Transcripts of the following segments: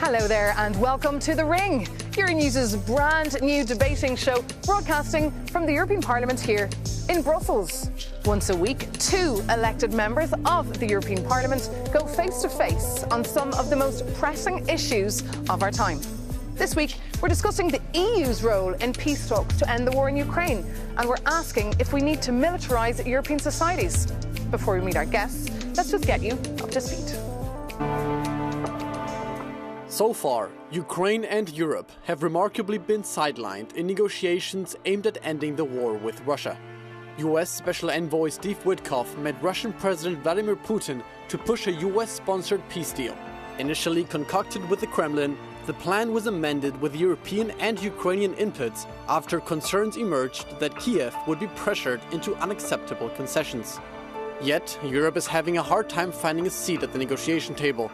Hello there and welcome to The Ring, Euronews's brand new debating show broadcasting from the European Parliament here in Brussels. Once a week, two elected members of the European Parliament go face to face on some of the most pressing issues of our time. This week, we're discussing the EU's role in peace talks to end the war in Ukraine, and we're asking if we need to militarise European societies. Before we meet our guests, let's just get you up to speed. So far, Ukraine and Europe have remarkably been sidelined in negotiations aimed at ending the war with Russia. US Special Envoy Steve Witkoff met Russian President Vladimir Putin to push a US-sponsored peace deal. Initially concocted with the Kremlin, the plan was amended with European and Ukrainian inputs after concerns emerged that Kiev would be pressured into unacceptable concessions. Yet, Europe is having a hard time finding a seat at the negotiation table.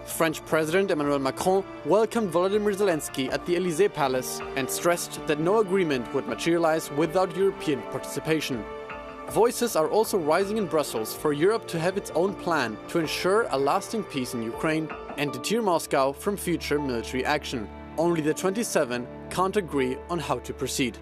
French President Emmanuel Macron welcomed Volodymyr Zelensky at the Élysée Palace and stressed that no agreement would materialize without European participation. Voices are also rising in Brussels for Europe to have its own plan to ensure a lasting peace in Ukraine and deter Moscow from future military action. Only the 27 can't agree on how to proceed.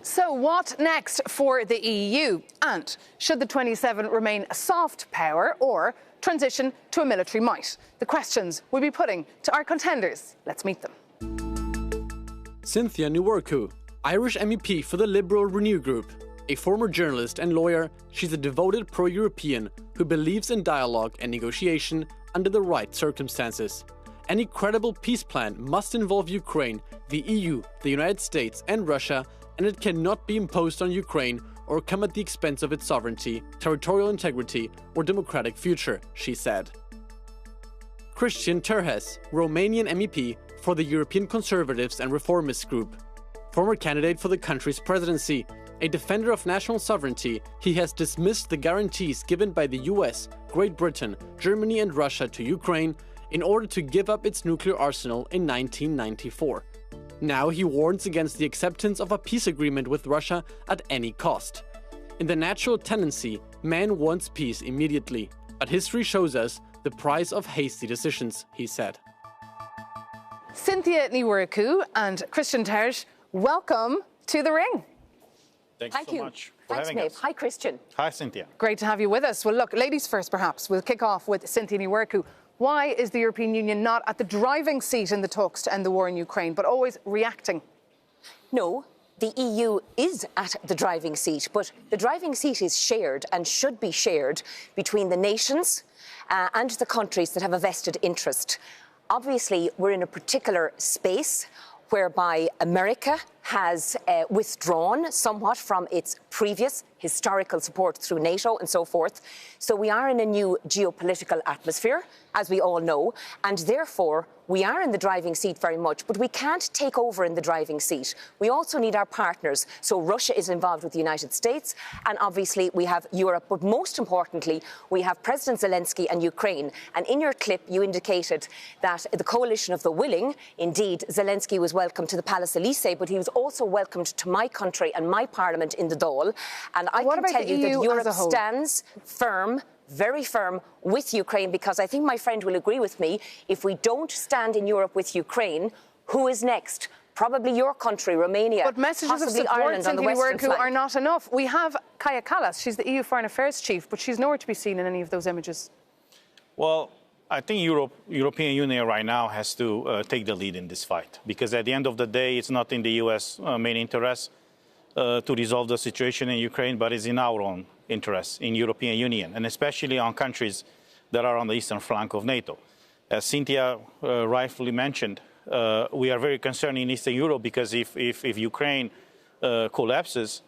So what next for the EU? And should the 27 remain a soft power or transition to a military might? The questions we'll be putting to our contenders. Let's meet them. Cynthia Ní Mhurchú, Irish MEP for the Liberal Renew Group. A former journalist and lawyer, she's a devoted pro-European who believes in dialogue and negotiation under the right circumstances. Any credible peace plan must involve Ukraine, the EU, the United States and Russia, and it cannot be imposed on Ukraine or come at the expense of its sovereignty, territorial integrity or democratic future, she said. Cristian Terheș, Romanian MEP for the European Conservatives and Reformists Group. Former candidate for the country's presidency, a defender of national sovereignty, he has dismissed the guarantees given by the US, Great Britain, Germany and Russia to Ukraine in order to give up its nuclear arsenal in 1994. Now he warns against the acceptance of a peace agreement with Russia at any cost. In the natural tendency, man wants peace immediately, but history shows us the price of hasty decisions, he said. Cynthia Ní Mhurchú and Cristian Terheș, welcome to The Ring. Thank you so much for having us. Hi, Cristian. Hi, Cynthia. Great to have you with us. Well, look, ladies first, perhaps. We'll kick off with Cynthia Ní Mhurchú. Why is the European Union not at the driving seat in the talks to end the war in Ukraine, but always reacting? No, the EU is at the driving seat, but the driving seat is shared and should be shared between the nations and the countries that have a vested interest. Obviously, we're in a particular space whereby America has withdrawn somewhat from its previous historical support through NATO and so forth. So we are in a new geopolitical atmosphere, as we all know, and therefore we are in the driving seat very much, but we can't take over in the driving seat. We also need our partners. So Russia is involved with the United States, and obviously we have Europe, but most importantly, we have President Zelensky and Ukraine. And in your clip, you indicated that the coalition of the willing, indeed, Zelensky was welcomed to the Palace Élysée, but he was also welcomed to my country and my parliament in the Dáil. And I can tell you that Europe stands firm, very firm with Ukraine, because I think my friend will agree with me, if we don't stand in Europe with Ukraine, who is next? Probably your country, Romania, but messages of support, Cynthia Ní Mhurchú, are not enough. We have Kaja Kallas, she's the EU Foreign Affairs Chief, but she's nowhere to be seen in any of those images. Well, I think European Union right now has to take the lead in this fight, because at the end of the day, it's not in the US main interest to resolve the situation in Ukraine, but it's in our own interest in European Union, and especially on countries that are on the eastern flank of NATO. As Cynthia rightfully mentioned, we are very concerned in Eastern Europe because if Ukraine collapses,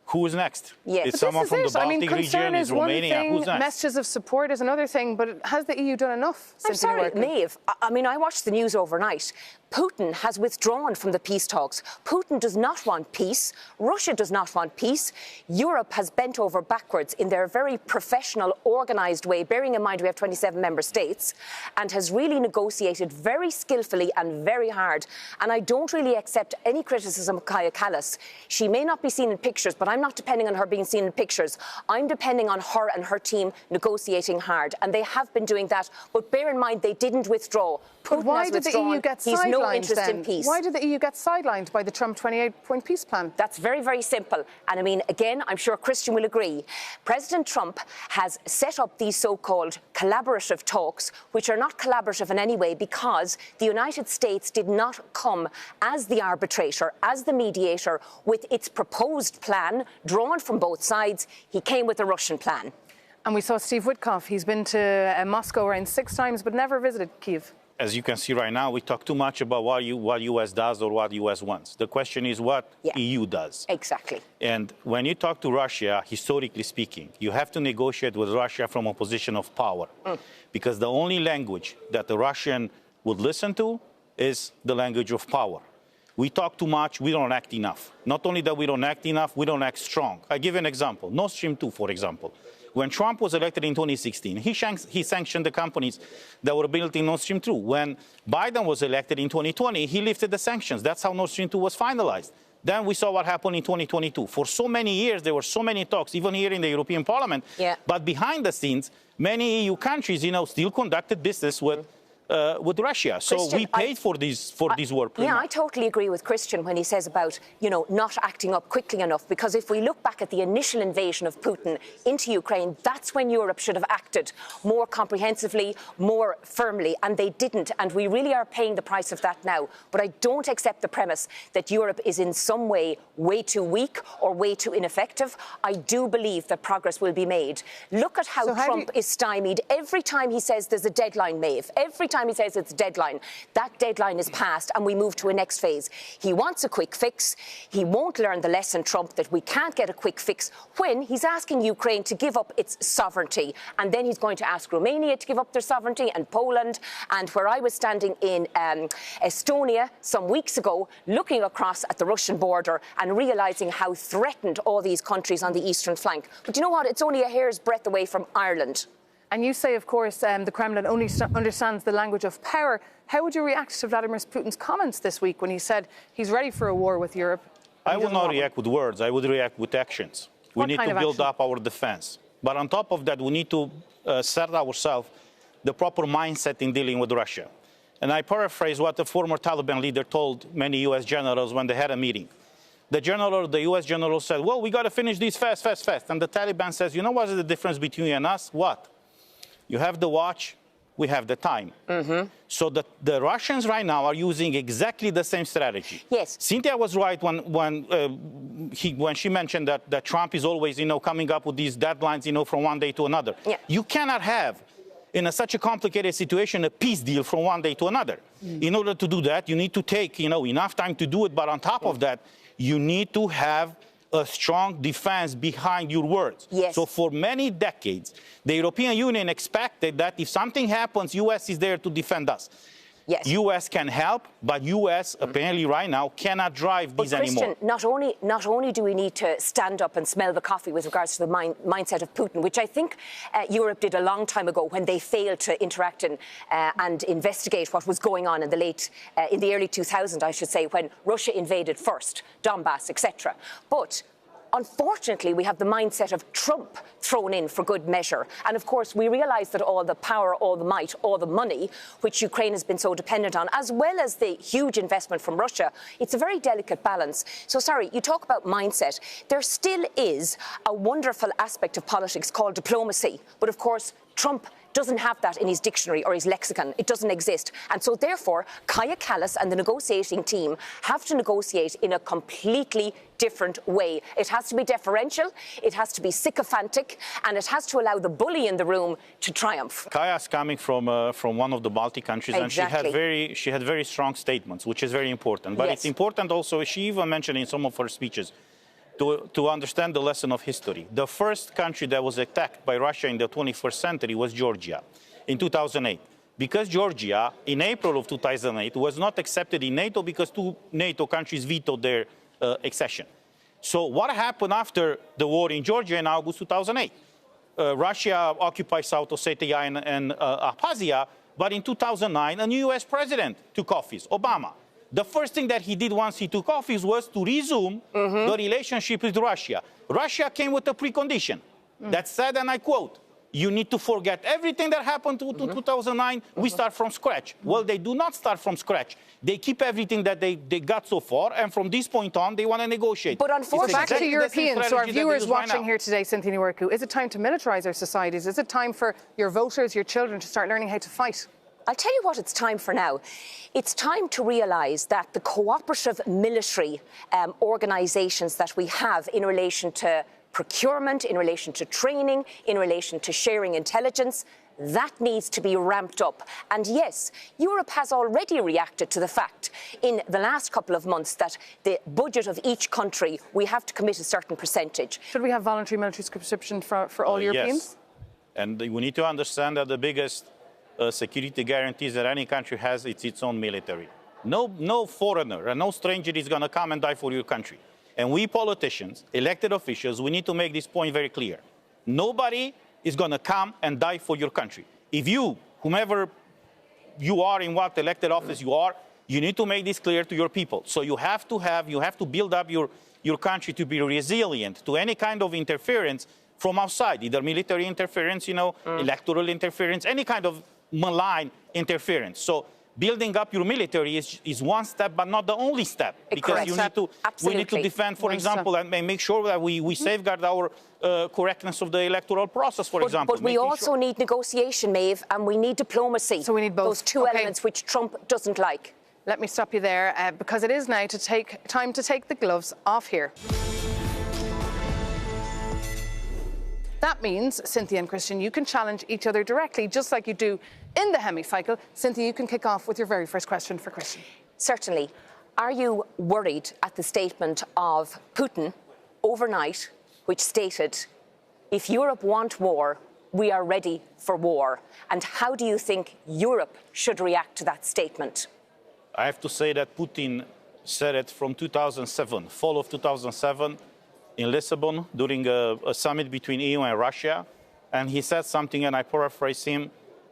who is next? Yes. It's someone from the Baltic region, it's Romania, who's next? Messages of support is another thing, but has the EU done enough? I'm sorry, Maeve. I mean, I watched the news overnight. Putin has withdrawn from the peace talks. Putin does not want peace. Russia does not want peace. Europe has bent over backwards in their very professional, organised way, bearing in mind we have 27 member states, and has really negotiated very skillfully and very hard. And I don't really accept any criticism of Kaja Kallas. She may not be seen in pictures, but I'm not depending on her being seen in pictures. I'm depending on her and her team negotiating hard, and they have been doing that. But bear in mind, they didn't withdraw. Putin why has did withdrawn. the EU get He's sidelined no interest then? in peace. Why did the EU get sidelined by the Trump 28-point peace plan? That's very, very simple. And I mean, again, I'm sure Christian will agree. President Trump has set up these so-called collaborative talks, which are not collaborative in any way because the United States did not come as the arbitrator, as the mediator, with its proposed plan drawn from both sides. He came with a Russian plan. And we saw Steve Witkoff. He's been to Moscow around 6 times, but never visited Kyiv. As you can see right now, we talk too much about what U.S. does or what U.S. wants. The question is what EU does. Exactly. And when you talk to Russia, historically speaking, you have to negotiate with Russia from a position of power. Because the only language that the Russian would listen to is the language of power. We talk too much, we don't act enough. Not only that we don't act enough, we don't act strong. I give you an example. Nord Stream 2, for example. When Trump was elected in 2016, he sanctioned the companies that were building Nord Stream 2. When Biden was elected in 2020, he lifted the sanctions. That's how Nord Stream 2 was finalized. Then we saw what happened in 2022. For so many years, there were so many talks, even here in the European Parliament. But behind the scenes, many EU countries, still conducted business with Russia. So Christian, we paid for these war premiums. Yeah, I totally agree with Christian when he says about, not acting up quickly enough, because if we look back at the initial invasion of Putin into Ukraine, that's when Europe should have acted more comprehensively, more firmly, and they didn't, and we really are paying the price of that now. But I don't accept the premise that Europe is in some way too weak or way too ineffective. I do believe that progress will be made. Look at how Trump is stymied. Every time he says there's a deadline, Maeve, every time he says it's a deadline, that deadline is passed and we move to a next phase. He wants a quick fix. He won't learn the lesson, Trump, that we can't get a quick fix when he's asking Ukraine to give up its sovereignty. And then he's going to ask Romania to give up their sovereignty and Poland. And where I was standing in Estonia some weeks ago, looking across at the Russian border and realising how threatened all these countries on the eastern flank. But you know what? It's only a hair's breadth away from Ireland. And you say, of course, the Kremlin only understands the language of power. How would you react to Vladimir Putin's comments this week when he said he's ready for a war with Europe? I will not react with words. I would react with actions. We need to build up our defense. But on top of that, we need to set ourselves the proper mindset in dealing with Russia. And I paraphrase what the former Taliban leader told many U.S. generals when they had a meeting. The U.S. general said, well, we got to finish this fast. And the Taliban says, you know what is the difference between you and us? What? You have the watch, we have the time. So the Russians right now are using exactly the same strategy. Yes. Cynthia was right when she mentioned that Trump is always, coming up with these deadlines, from one day to another. Yeah. You cannot have, in such a complicated situation, a peace deal from one day to another. In order to do that, you need to take, enough time to do it. But on top of that, you need to have a strong defense behind your words. Yes. So for many decades, the European Union expected that if something happens, U.S. is there to defend us. Yes. U.S. can help, but U.S. apparently right now cannot drive these anymore. Christian, not only do we need to stand up and smell the coffee with regards to the mindset of Putin, which I think Europe did a long time ago when they failed to interact and investigate what was going on in the early 2000s, I should say, when Russia invaded first, Donbass, etc. But unfortunately, we have the mindset of Trump thrown in for good measure. And of course, we realise that all the power, all the might, all the money, which Ukraine has been so dependent on, as well as the huge investment from Russia, it's a very delicate balance. So, sorry, you talk about mindset. There still is a wonderful aspect of politics called diplomacy. But of course, Trump doesn't have that in his dictionary or his lexicon. It doesn't exist. And so therefore, Kaja Kallas and the negotiating team have to negotiate in a completely different way. It has to be deferential, it has to be sycophantic, and it has to allow the bully in the room to triumph. Kaja's coming from one of the Baltic countries, exactly. And she had very strong statements, which is very important. But it's important also, she even mentioned in some of her speeches, to understand the lesson of history. The first country that was attacked by Russia in the 21st century was Georgia in 2008. because Georgia, in April of 2008, was not accepted in NATO because two NATO countries vetoed their accession. So what happened after the war in Georgia in August 2008? Russia occupied South Ossetia and Abkhazia, but in 2009, a new US president took office, Obama. The first thing that he did once he took office was to resume the relationship with Russia. Russia came with a precondition that said, and I quote, you need to forget everything that happened to 2009. We start from scratch. Well, they do not start from scratch. They keep everything that they got so far, and from this point on, they want to negotiate. But unfortunately, back to Europeans, so our viewers watching right here today, Cynthia Ní Mhurchú, is it time to militarise our societies? Is it time for your voters, your children, to start learning how to fight? I'll tell you what it's time for now. It's time to realise that the cooperative military organisations that we have in relation to procurement, in relation to training, in relation to sharing intelligence, that needs to be ramped up. And yes, Europe has already reacted to the fact in the last couple of months that the budget of each country, we have to commit a certain percentage. Should we have voluntary military conscription for all Europeans? Yes. And we need to understand that the biggest security guarantees that any country has, it's its own military. No foreigner and no stranger is going to come and die for your country. And we politicians, elected officials, we need to make this point very clear. Nobody is going to come and die for your country. If you, whomever you are, in what elected office you are, you need to make this clear to your people. So you have to build up your country to be resilient to any kind of interference from outside, either military interference, electoral interference, any kind of malign interference. So building up your military is one step, but not the only step, because we need to defend, for example, and make sure that we safeguard our correctness of the electoral process, for example. But we also need negotiation, Maeve, and we need diplomacy. So we need both. Those two elements which Trump doesn't like. Let me stop you there, because it is now time to take the gloves off here. That means, Cynthia and Cristian, you can challenge each other directly, just like you do in the hemicycle. Cynthia, you can kick off with your very first question for Cristian. Certainly. Are you worried at the statement of Putin overnight, which stated, if Europe want war, we are ready for war? And how do you think Europe should react to that statement? I have to say that Putin said it from 2007, fall of 2007, in Lisbon during a summit between EU and Russia, and he said something, and I paraphrase him: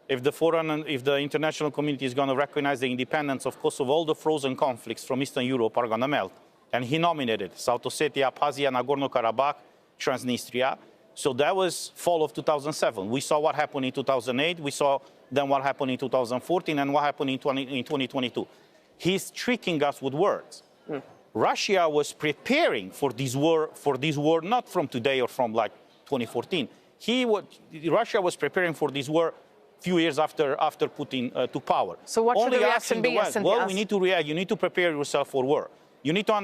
if the international community is going to recognize the independence of Kosovo, all the frozen conflicts from Eastern Europe are going to melt. And he nominated South Ossetia, Abkhazia, Nagorno-Karabakh, Transnistria. So that was fall of 2007. We saw what happened in 2008. We saw then what happened in 2014 and what happened in 2022. He's tricking us with words. Russia was preparing for this war not from today or from like 2014. Russia was preparing for this war a few years after Putin took power. So what should the reaction be? Well, we need to react. You need to prepare yourself for war. You need to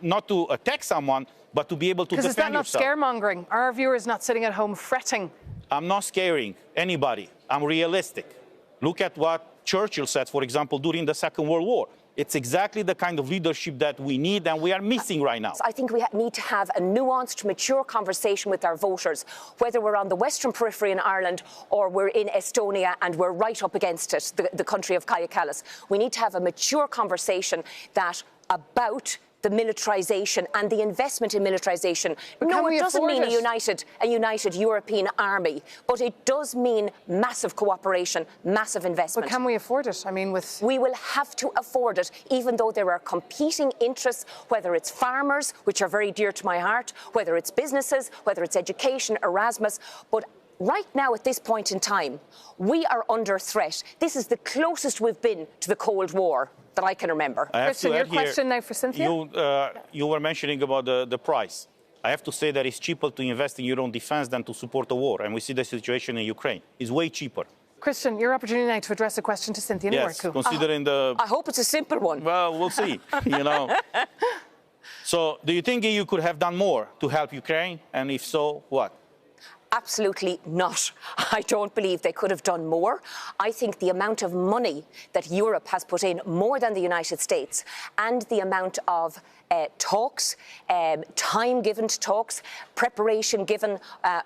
not to attack someone, but to be able to defend yourself. Because is that not scaremongering? Are our viewers not sitting at home fretting? I'm not scaring anybody. I'm realistic. Look at what Churchill said, for example, during the Second World War. It's exactly the kind of leadership that we need and we are missing right now. I think we need to have a nuanced, mature conversation with our voters, whether we're on the western periphery in Ireland or we're in Estonia and we're right up against it, the country of Kaja Kallas. We need to have a mature conversation about the militarisation and the investment in militarisation. No, it doesn't mean a united European army, but it does mean massive cooperation, massive investment. But can we afford it? I mean, we will have to afford it, even though there are competing interests, whether it's farmers, which are very dear to my heart, whether it's businesses, whether it's education, Erasmus. But right now, at this point in time, we are under threat. This is the closest we've been to the Cold War that I can remember. Cristian, your question now for Cynthia? You were mentioning about the price. I have to say that it's cheaper to invest in your own defense than to support a war. And we see the situation in Ukraine. It's way cheaper. Cristian, your opportunity now to address a question to Cynthia Ní Mhurchú. Yes, considering I hope it's a simple one. Well, we'll see, So, do you think EU could have done more to help Ukraine? And if so, what? Absolutely not. I don't believe they could have done more. I think the amount of money that Europe has put in, more than the United States, and the amount of talks, time given to talks, preparation given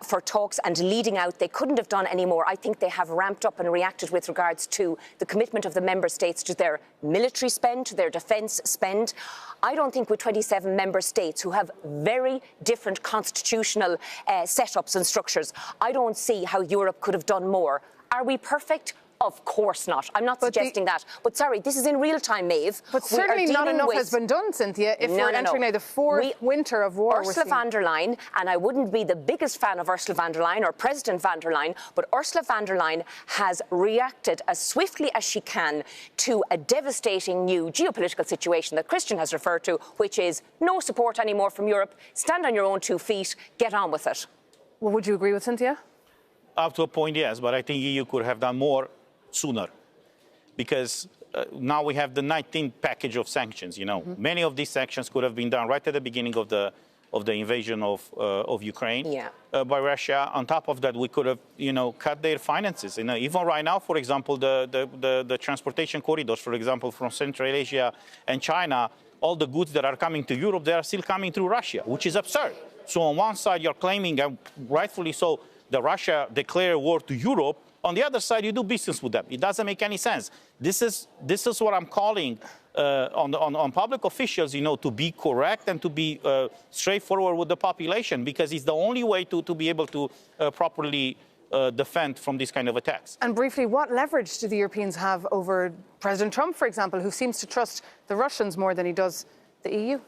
for talks and leading out, they couldn't have done any more. I think they have ramped up and reacted with regards to the commitment of the member states to their military spend, to their defence spend. I don't think with 27 member states who have very different constitutional setups and structures, I don't see how Europe could have done more. Are we perfect? Of course not. I'm not suggesting that. But sorry, this is in real time, Maeve. But certainly not enough has been done, Cynthia, if we're entering now the fourth winter of war. Ursula von der Leyen, and I wouldn't be the biggest fan of Ursula von der Leyen or President von der Leyen, but Ursula von der Leyen has reacted as swiftly as she can to a devastating new geopolitical situation that Cristian has referred to, which is no support anymore from Europe, stand on your own 2 feet, get on with it. Well, would you agree with Cynthia? Up to a point, yes, but I think EU could have done more sooner, because now we have the 19th package of sanctions. You know, many of these sanctions could have been done right at the beginning of the invasion of Ukraine by Russia. On top of that, we could have, you know, cut their finances. You know, even right now, for example, the transportation corridors, for example, from Central Asia and China, all the goods that are coming to Europe, they are still coming through Russia, which is absurd. So on one side, you're claiming, and rightfully so, that Russia declared war to Europe. On the other side, you do business with them. It doesn't make any sense. This is what I'm calling on public officials, you know, to be correct and to be straightforward with the population, because it's the only way to be able to properly defend from these kind of attacks. And briefly, what leverage do the Europeans have over President Trump, for example, who seems to trust the Russians more than he does the EU?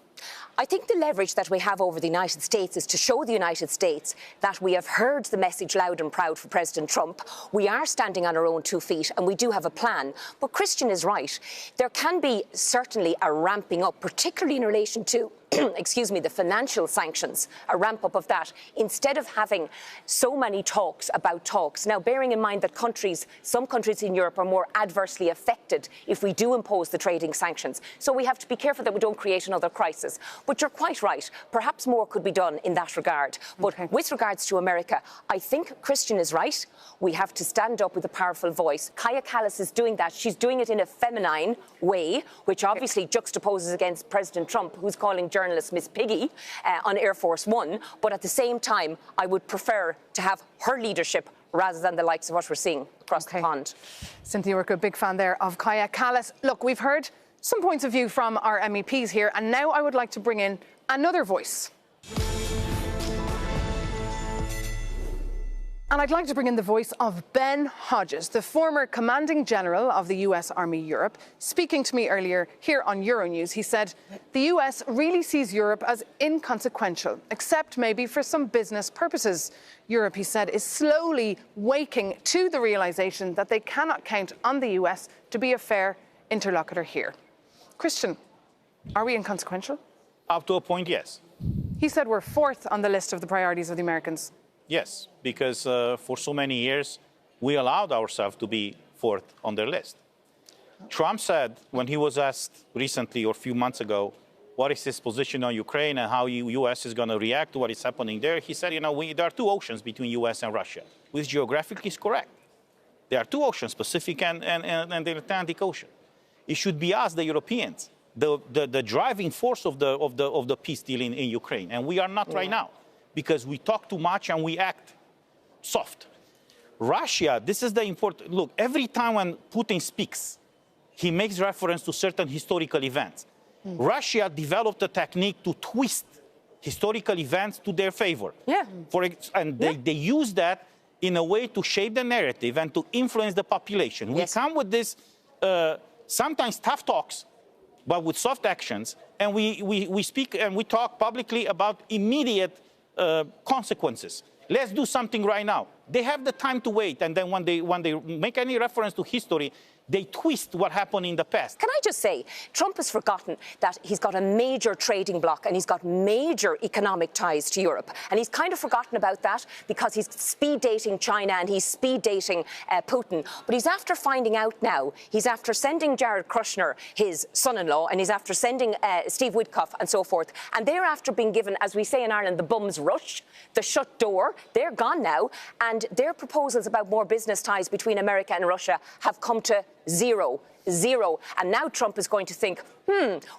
I think the leverage that we have over the United States is to show the United States that we have heard the message loud and proud from President Trump. We are standing on our own 2 feet and we do have a plan. But Cristian is right. There can be certainly a ramping up, particularly in relation to excuse me, the financial sanctions, a ramp up of that, instead of having so many talks about talks. Now, bearing in mind that some countries in Europe are more adversely affected if we do impose the trading sanctions. So we have to be careful that we don't create another crisis. But you're quite right. Perhaps more could be done in that regard. But with regards to America, I think Cristian is right. We have to stand up with a powerful voice. Kaja Kallas is doing that. She's doing it in a feminine way, which obviously juxtaposes against President Trump, who's calling journalist Miss Piggy on Air Force One. But at the same time, I would prefer to have her leadership rather than the likes of what we're seeing across the pond. Cynthia, we're a big fan there of Kaja Kallas. Look, we've heard some points of view from our MEPs here, and now I would like to bring in another voice. And I'd like to bring in the voice of Ben Hodges, the former commanding general of the US Army Europe. Speaking to me earlier here on Euronews, he said the US really sees Europe as inconsequential, except maybe for some business purposes. Europe, he said, is slowly waking to the realization that they cannot count on the US to be a fair interlocutor here. Cristian, are we inconsequential? Up to a point, yes. He said we're fourth on the list of the priorities of the Americans. Yes, because for so many years, we allowed ourselves to be fourth on their list. Trump said, when he was asked recently or a few months ago, what is his position on Ukraine and how the U.S. is going to react to what is happening there, he said, you know, there are two oceans between U.S. and Russia, which geographically is correct. There are two oceans, Pacific and the Atlantic Ocean. It should be us, the Europeans, the driving force of the peace deal in Ukraine, and we are not right now, because we talk too much and we act soft. Russia, this is the important, look, every time when Putin speaks, he makes reference to certain historical events. Russia developed a technique to twist historical events to their favor. They use that in a way to shape the narrative and to influence the population. We come with this sometimes tough talks, but with soft actions, and we speak and we talk publicly about immediate consequences. Let's do something right now. They have the time to wait, and then when they make any reference to history, They twist what happened in the past. Can I just say, Trump has forgotten that he's got a major trading bloc and he's got major economic ties to Europe. And he's kind of forgotten about that because he's speed dating China and he's speed dating Putin. But he's after finding out now, he's after sending Jared Kushner, his son-in-law, and he's after sending Steve Witkoff and so forth. And they're after being given, as we say in Ireland, the bum's rush, the shut door. They're gone now. And their proposals about more business ties between America and Russia have come to zero. And now Trump is going to think,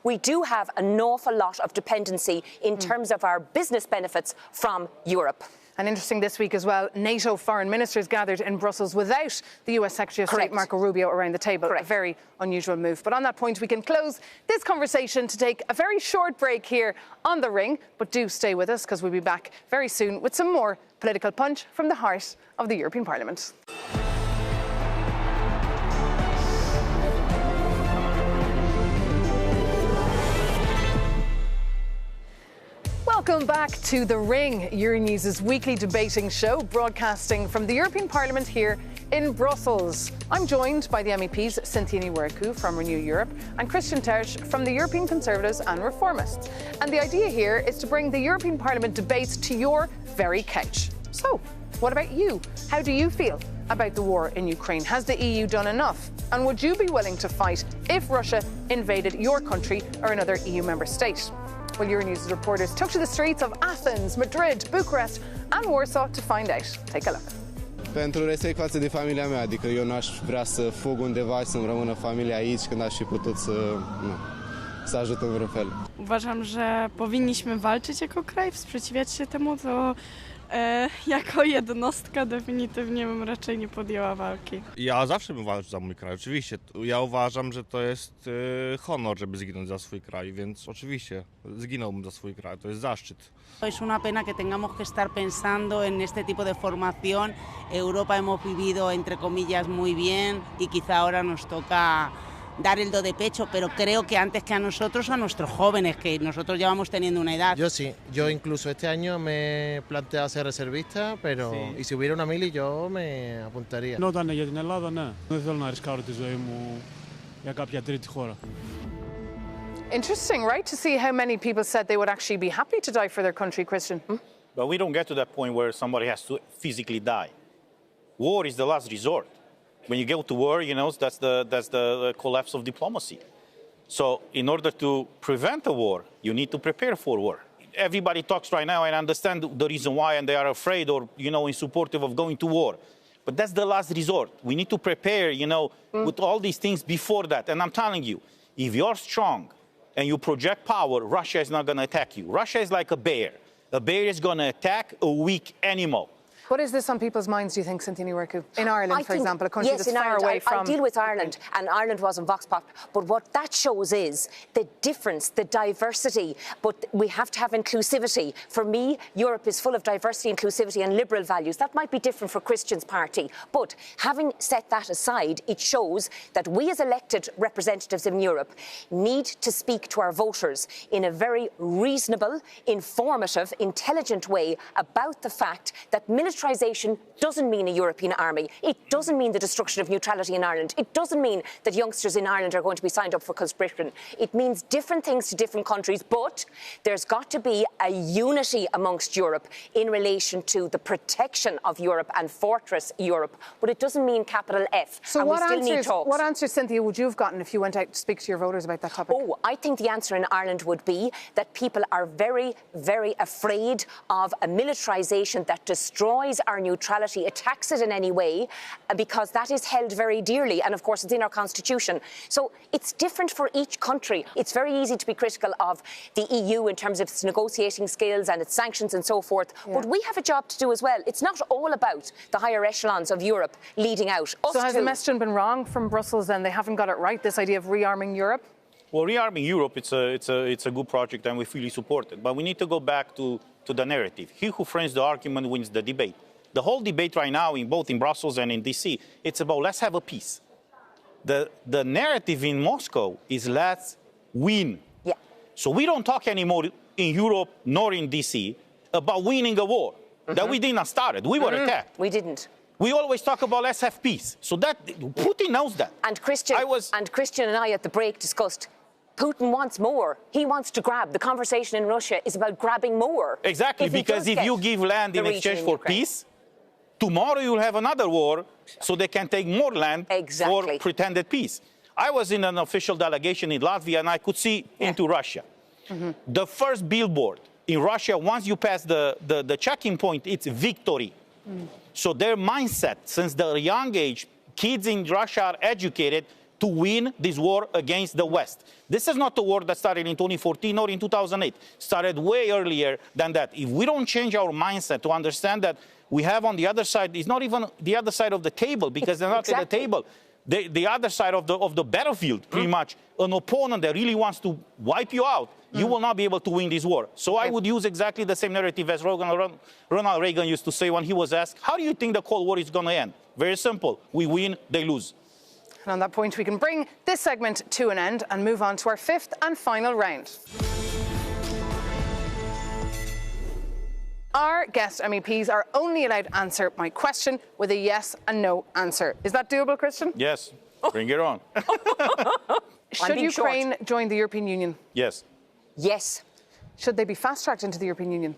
we do have an awful lot of dependency in terms of our business benefits from Europe. And interesting this week as well, NATO foreign ministers gathered in Brussels without the US Secretary of State Marco Rubio around the table. A very unusual move. But on that point, we can close this conversation to take a very short break here on The Ring. But do stay with us because we'll be back very soon with some more political punch from the heart of the European Parliament. Welcome back to The Ring, Euronews' weekly debating show, broadcasting from the European Parliament here in Brussels. I'm joined by the MEPs Cynthia Ní Mhurchú from Renew Europe and Cristian Terheș from the European Conservatives and Reformists. And the idea here is to bring the European Parliament debates to your very couch. So, what about you? How do you feel about the war in Ukraine? Has the EU done enough? And would you be willing to fight if Russia invaded your country or another EU member state? Well, Euronews' reporters took to the streets of Athens, Madrid, Bucharest and Warsaw to find out. Take a look. Pentru respect față de familia mea, adică eu n-aș vrea să fug undeva și să-mi rămână familia aici când aș fi putut să ajut în vreun fel. Uważam, że powinniśmy walczyć jako kraj, sprzeciwiać się temu, to jako jednostka definitywnie bym raczej nie podjęła walki. Ja zawsze bym walczył za mój kraj, oczywiście. Ja uważam, że to jest honor, żeby zginąć za swój kraj, więc oczywiście zginąłbym za swój kraj, to jest zaszczyt. Es una pena que tengamos que estar pensando en este tipo de formación. Europa hemos vivido, entre comillas, muy bien y quizá ahora nos toca dar el do de pecho, pero creo que antes que a nosotros, a nuestros jóvenes, que nosotros ya vamos teniendo una edad. Yo sí, yo incluso este año me he planteado ser reservista, pero y si hubiera una mili yo me apuntaría. No ήταν για την Ελλάδα, ναι. Δεν θέλω να ρισκάρω τη ζωή μου για κάποια τρίτη χώρα. Interesting, right? To see how many people said they would actually be happy to die for their country, Christian. But we don't get to that point where somebody has to physically die. War is the last resort. When you go to war, you know, that's the collapse of diplomacy. So in order to prevent a war, you need to prepare for war. Everybody talks right now and understand the reason why, and they are afraid or, you know, in supportive of going to war. But that's the last resort. We need to prepare, you know, with all these things before that. And I'm telling you, if you're strong and you project power, Russia is not going to attack you. Russia is like a bear. A bear is going to attack a weak animal. What is this on people's minds, do you think, Cynthia Ní Mhurchú? In Ireland, for example, a country that's far away from... I'll deal with Ireland, and Ireland wasn't Vox Pop. But what that shows is the difference, the diversity. But we have to have inclusivity. For me, Europe is full of diversity, inclusivity and liberal values. That might be different for Christian's party. But having set that aside, it shows that we as elected representatives in Europe need to speak to our voters in a very reasonable, informative, intelligent way about the fact that militarisation doesn't mean a European army. It doesn't mean the destruction of neutrality in Ireland. It doesn't mean that youngsters in Ireland are going to be signed up for conscription. It means different things to different countries, but there's got to be a unity amongst Europe in relation to the protection of Europe and fortress Europe. But it doesn't mean capital F. So and what we still need talks. What answers, Cynthia, would you have gotten if you went out to speak to your voters about that topic? Oh, I think the answer in Ireland would be that people are very, very afraid of a militarisation that destroys our neutrality, attacks it in any way, because that is held very dearly, and of course it's in our constitution. So it's different for each country. It's very easy to be critical of the EU in terms of its negotiating skills and its sanctions and so forth, but we have a job to do as well. It's not all about the higher echelons of Europe leading out. So has the messaging been wrong from Brussels and they haven't got it right, this idea of rearming Europe? Well, rearming Europe, it's a good project and we fully support it. But we need to go back to the narrative. He who frames the argument wins the debate. The whole debate right now, both in Brussels and in DC, it's about let's have a peace. The narrative in Moscow is let's win. Yeah. So we don't talk anymore in Europe nor in DC about winning a war that we did not start. We were attacked. We didn't. We always talk about let's have peace. So that Putin knows that. And Christian and I at the break discussed Putin wants more. He wants to grab. The conversation in Russia is about grabbing more. Exactly, because if you give land in exchange for peace, tomorrow you'll have another war, so they can take more land for pretended peace. I was in an official delegation in Latvia, and I could see into Russia. The first billboard in Russia, once you pass the checking point, it's victory. So their mindset, since the young age, kids in Russia are educated to win this war against the West. This is not a war that started in 2014 or in 2008. It started way earlier than that. If we don't change our mindset to understand that we have on the other side, it's not even the other side of the table, because they're not at the table. The other side of the battlefield, pretty much, an opponent that really wants to wipe you out, you will not be able to win this war. So I would use exactly the same narrative as Ronald Reagan used to say when he was asked, how do you think the Cold War is going to end? Very simple. We win, they lose. And on that point, we can bring this segment to an end and move on to our fifth and final round. Our guest MEPs are only allowed to answer my question with a yes and no answer. Is that doable, Christian? Yes. Bring it on. Should Ukraine join the European Union? Yes. Yes. Should they be fast-tracked into the European Union?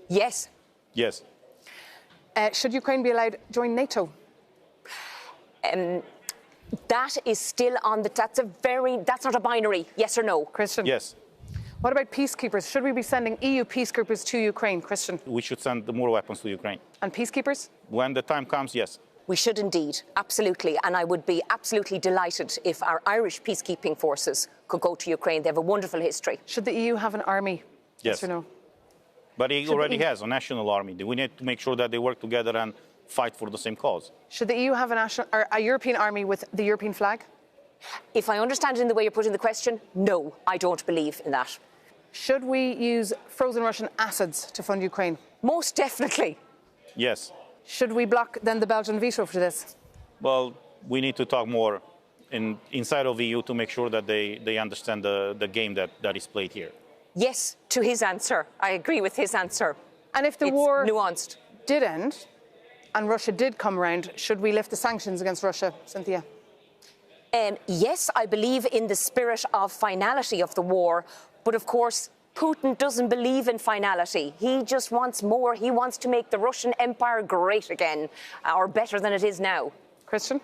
Yes. Yes. Should Ukraine be allowed to join NATO? That is still on the... That's not a binary, yes or no. Christian? Yes. What about peacekeepers? Should we be sending EU peacekeepers to Ukraine, Christian? We should send more weapons to Ukraine. And peacekeepers? When the time comes, yes. We should indeed, absolutely. And I would be absolutely delighted if our Irish peacekeeping forces could go to Ukraine. They have a wonderful history. Should the EU have an army? Yes or no? But it already has a national army. We need to make sure that they work together and fight for the same cause. Should the EU have a European army with the European flag? If I understand it in the way you're putting the question, no, I don't believe in that. Should we use frozen Russian assets to fund Ukraine? Most definitely. Yes. Should we block then the Belgian veto for this? Well, we need to talk more inside of the EU to make sure that they understand the game that is played here. Yes, to his answer. I agree with his answer. And if the war nuanced. Did end and Russia did come around, should we lift the sanctions against Russia, Cynthia? Yes, I believe in the spirit of finality of the war. But of course, Putin doesn't believe in finality. He just wants more. He wants to make the Russian Empire great again, or better than it is now. Christian?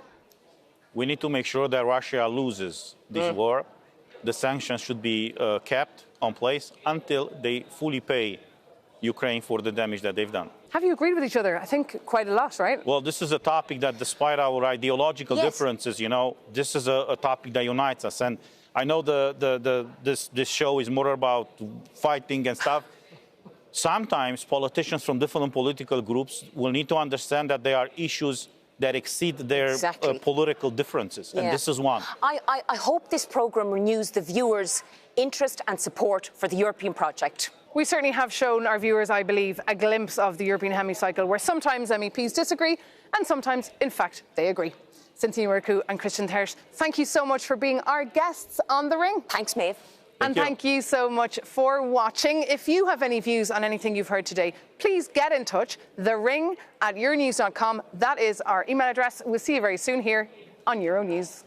We need to make sure that Russia loses this war. The sanctions should be kept on place until they fully pay Ukraine for the damage that they've done. Have you agreed with each other? I think quite a lot, right? Well, this is a topic that, despite our ideological differences, this is a topic that unites us. And I know this show is more about fighting and stuff. Sometimes politicians from different political groups will need to understand that there are issues that exceed their political differences, and this is one. I hope this programme renews the viewers' interest and support for the European project. We certainly have shown our viewers, I believe, a glimpse of the European hemicycle where sometimes MEPs disagree and sometimes, in fact, they agree. Cynthia Ní Mhurchú and Cristian Terheș, thank you so much for being our guests on The Ring. Thanks, Maeve. And thank you so much for watching. If you have any views on anything you've heard today, please get in touch. TheRing@euronews.com. That is our email address. We'll see you very soon here on Euronews.